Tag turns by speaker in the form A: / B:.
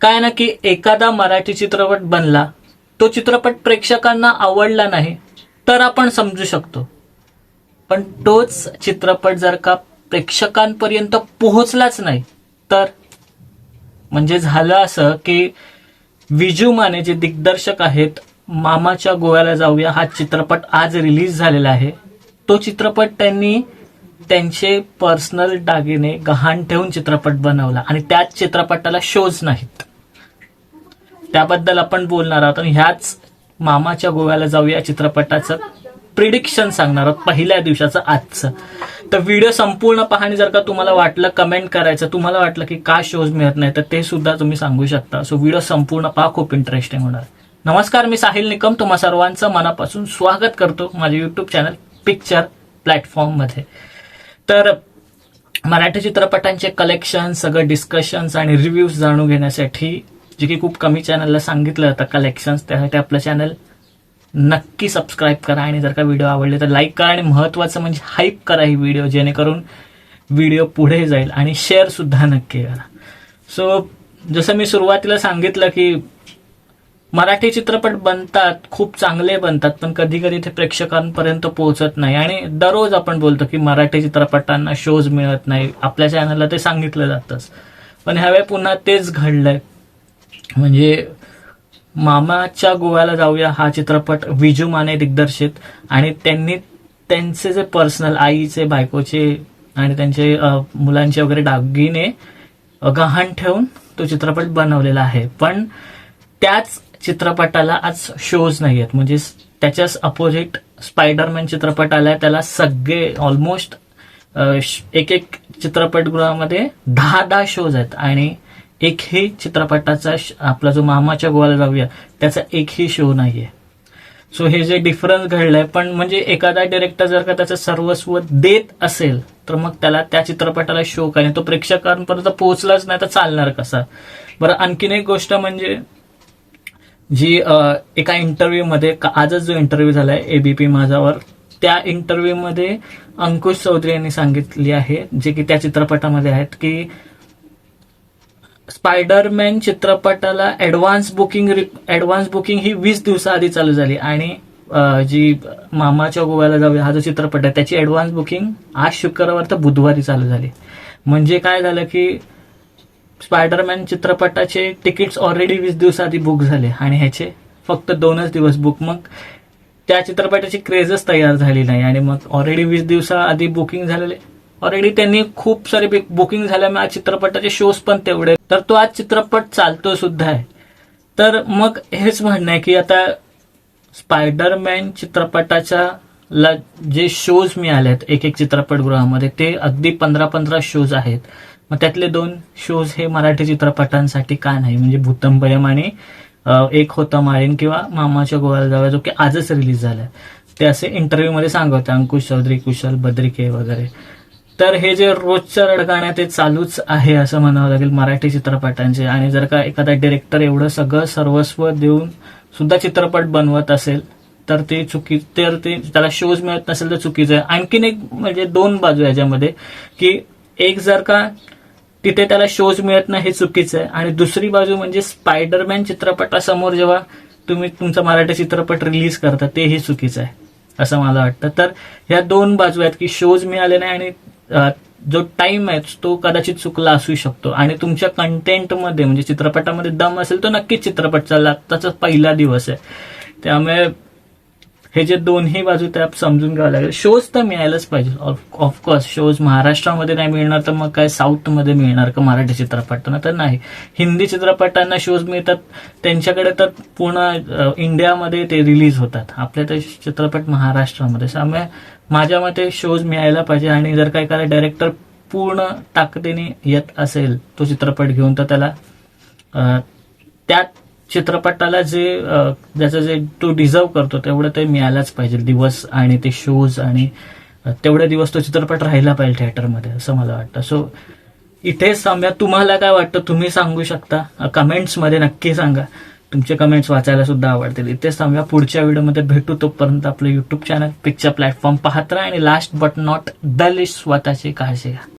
A: काय ना की एखादा मराठी चित्रपट बनला, तो चित्रपट प्रेक्षकांना आवडला नाही तर आपण समजू शकतो, पण तोच चित्रपट जर का प्रेक्षकांपर्यंत पोहोचलाच नाही तर म्हणजे झालं असं की विजू माने जे दिग्दर्शक आहेत, मामाच्या गोव्याला जाऊया हा चित्रपट आज रिलीज झालेला आहे. तो चित्रपट त्यांनी त्यांचे पर्सनल दागिने गहाण ठेवून चित्रपट बनवला आणि त्याच चित्रपटाला शोज नाहीत. त्याबद्दल आपण बोलणार आहोत आणि ह्याच मामाच्या गोव्याला जाऊया चित्रपटाचं प्रिडिक्शन सांगणार आहोत पहिल्या दिवसाचं आजचं. तर व्हिडिओ संपूर्ण पहा आणि जर का तुम्हाला वाटलं कमेंट करायचं, तुम्हाला वाटलं की का शोज मिळत नाही तर ते सुद्धा तुम्ही सांगू शकता. सो व्हिडिओ संपूर्ण पहा, खूप इंटरेस्टिंग होणार. नमस्कार, मी साहिल निकम तुम्हा सर्वांचं मनापासून स्वागत करतो माझ्या युट्यूब चॅनल पिक्चर प्लॅटफॉर्म मध्ये. तर मराठी चित्रपटांचे कलेक्शन, सगळं डिस्कशन्स आणि रिव्ह्यूज जाणून घेण्यासाठी जे की खूप कमी चॅनलला सांगितलं जातं कलेक्शन्स, त्यासाठी आपलं चॅनल नक्की सबस्क्राईब करा आणि जर का व्हिडिओ आवडले तर लाईक करा आणि महत्वाचं म्हणजे हाईप करा ही व्हिडिओ, जेणेकरून व्हिडिओ पुढे जाईल आणि शेअर सुद्धा नक्की करा. सो जसं मी सुरुवातीला सांगितलं की मराठी चित्रपट बनतात, खूप चांगले बनतात, पण कधी कधी ते प्रेक्षकांपर्यंत पोहोचत नाही आणि दररोज आपण बोलतो की मराठी चित्रपटांना शोज मिळत नाही, आपल्या चॅनलला ते सांगितलं जातंच. पण ह्यावेळी पुन्हा तेच घडलंय. म्हणजे मामाच्या गोव्याला जाऊया हा चित्रपट विजू माने दिग्दर्शित आणि त्यांनी त्यांचे जे पर्सनल आईचे, बायकोचे आणि त्यांचे मुलांचे वगैरे दागिने गहाण ठेवून तो चित्रपट बनवलेला आहे. पण त्याच चित्रपटाला आज शोज नाही आहेत. म्हणजे त्याच्याच अपोजिट स्पायडरमॅन चित्रपट आलाय, त्याला सगळे ऑलमोस्ट एक चित्रपटगृहामध्ये 10 शोज आहेत आणि एकही चित्रपटाचा आपला जो मामाच्या गोव्याला जाऊया त्याचा एकही शो नाहीये. सो हे जे डिफरन्स घडलंय, पण म्हणजे एखादा डिरेक्टर जर का त्याचं सर्वस्व देत असेल तर मग त्याला त्या चित्रपटाला शो काय, तो प्रेक्षकांपर्यंत पोहोचलाच नाही तर चालणार कसा. बरं, आणखीन एक गोष्ट म्हणजे जी एका इंटरव्ह्यू मध्ये, आजच जो इंटरव्ह्यू झालाय एबीपी माझावर, त्या इंटरव्ह्यू मध्ये अंकुश चौधरी यांनी सांगितली आहे, जे की त्या चित्रपटामध्ये आहेत, की स्पायडरमॅन चित्रपटाला ऍडव्हान्स बुकिंग ही 20 दिवसाआधी चालू झाली आणि जी मामाच्या गोव्याला जाऊया हा जो चित्रपट आहे त्याची ऍडव्हान्स बुकिंग आज शुक्रवार तर बुधवारी चालू झाली. म्हणजे काय झालं की स्पायडरमॅन चित्रपटाचे तिकीट्स ऑलरेडी 20 दिवसाआधी बुक झाले आणि ह्याचे फक्त 2च दिवस बुक. मग त्या चित्रपटाची क्रेजच तयार झाली नाही आणि मग ऑलरेडी 20 दिवसाआधी बुकिंग झालेले, ऑलरेडी त्यांनी खूप सारे बुकिंग झाल्यामुळे आज चित्रपटाचे शोज पण तेवढे, तर तो आज चित्रपट चालतो सुद्धा आहे. तर मग हेच म्हणणं आहे की आता स्पायडरमॅन चित्रपटाच्या जे शोज मिळाले आहेत एक चित्रपटगृहामध्ये, ते अगदी 15 शोज आहेत. मग त्यातले 2 शोज हे मराठी चित्रपटांसाठी का नाही, म्हणजे भूतंबयम आणि एक होता माळीन किंवा मामाच्या गोव्याला जाऊया जो की आजच रिलीज झालाय, ते असे इंटरव्ह्यू मध्ये सांगत अंकुश चौधरी, कुशल बद्रिके वगैरे. तर हे जे रोजच्या रडगाण्या ते चालूच आहे असं म्हणावं लागेल मराठी चित्रपटांचे. आणि जर का एखादा डिरेक्टर एवढं सगळं सर्वस्व देऊन सुद्धा चित्रपट बनवत असेल तर ते त्याला शोज मिळत नसेल तर चुकीचं आहे. आणखीन एक म्हणजे 2 बाजू याच्यामध्ये, की एक जर का तिथे त्याला शोज मिळत नाही हे चुकीचं आहे आणि दुसरी बाजू म्हणजे स्पायडरमॅन चित्रपटासमोर जेव्हा तुम्ही तुमचा मराठी चित्रपट रिलीज करता तेही चुकीचं आहे असं मला वाटतं. तर ह्या 2 बाजू आहेत की शोज मिळाले नाही आणि जो टाइम आहे तो कदाचित चुकला असू शकतो आणि तुमच्या कंटेंटमध्ये म्हणजे चित्रपटामध्ये दम असेल तर नक्कीच चित्रपट चालला, आत्ताचा पहिला दिवस आहे. त्यामुळे हे जे दोन्ही बाजू ते समजून घ्यावं लागेल. शोज तर मिळायलाच पाहिजे ऑफकोर्स. शोज महाराष्ट्रामध्ये नाही मिळणार तर मग काय साऊथमध्ये मिळणार का मराठी चित्रपटांना, तर नाही. हिंदी चित्रपटांना शोज मिळतात, त्यांच्याकडे तर पूर्ण इंडियामध्ये ते रिलीज होतात, आपल्या तर चित्रपट महाराष्ट्रामध्ये. त्यामुळे माझ्या मते शोज मिळायला पाहिजे आणि जर का एखादा डायरेक्टर पूर्ण ताकदीने येत असेल तो चित्रपट घेऊन तर त्याला त्या चित्रपटाला ज्याचं जे तो डिझर्व करतो तेवढं ते मिळायलाच पाहिजे दिवस आणि ते शोज, आणि तेवढे दिवस तो चित्रपट राहिला पाहिजे थिएटरमध्ये असं मला वाटतं. सो इथेच थांबूया. तुम्हाला काय वाटतं तुम्ही सांगू शकता, कमेंट्समध्ये नक्की सांगा. तुमचे कमेंट्स वाचायला सुद्धा आवडतील. इथेच थांबूया, पुढच्या व्हिडिओमध्ये भेटू. तोपर्यंत आपलं युट्यूब चॅनल पिक्चर प्लॅटफॉर्म पाहत राहा आणि last but not the list स्वतःची काळजी घ्या.